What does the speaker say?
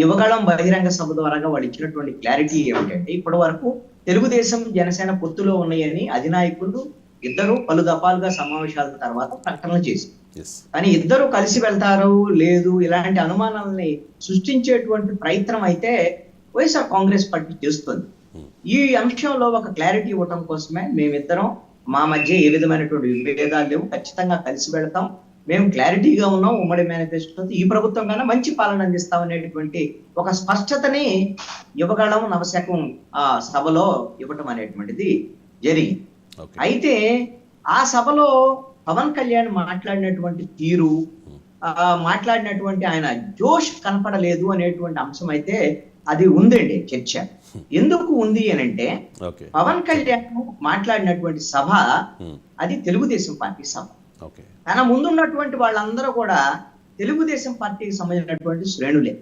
యువగళం బహిరంగ సభ ద్వారాగా వాళ్ళు ఇచ్చినటువంటి క్లారిటీ ఏమిటంటే ఇప్పటి వరకు తెలుగుదేశం జనసేన పొత్తులో ఉన్నాయని అధినాయకులు ఇద్దరు పలు దఫాలుగా సమావేశాల తర్వాత ప్రకటనలు చేశారు. కానీ ఇద్దరు కలిసి వెళ్తారు లేదు ఇలాంటి అనుమానాలని సృష్టించేటువంటి ప్రయత్నం అయితే వైఎస్ఆర్ కాంగ్రెస్ పార్టీ చేస్తుంది. ఈ అంశంలో ఒక క్లారిటీ ఇవ్వటం కోసమే మేమిద్దరం మా మధ్య ఏ విధమైనటువంటి విభేదాలు లేవు, ఖచ్చితంగా కలిసి వెళ్తాం, మేము క్లారిటీగా ఉన్నాం, ఉమ్మడి మేనిఫెస్టో ఈ ప్రభుత్వం కన్నా మంచి పాలన అందిస్తాం అనేటువంటి ఒక స్పష్టతని యువగళం నవశకం ఆ సభలో ఇవ్వటం అనేటువంటిది జరిగింది. అయితే ఆ సభలో పవన్ కళ్యాణ్ మాట్లాడినటువంటి తీరు, మాట్లాడినటువంటి ఆయన జోష్ కనపడలేదు అనేటువంటి అంశం అయితే అది ఉందండి చర్చ. ఎందుకు ఉంది అని అంటే పవన్ కళ్యాణ్ మాట్లాడినటువంటి సభ అది తెలుగుదేశం పార్టీ సభ. తన ముందున్నటువంటి వాళ్ళందరూ కూడా తెలుగుదేశం పార్టీకి సంబంధించినటువంటి శ్రేణులే.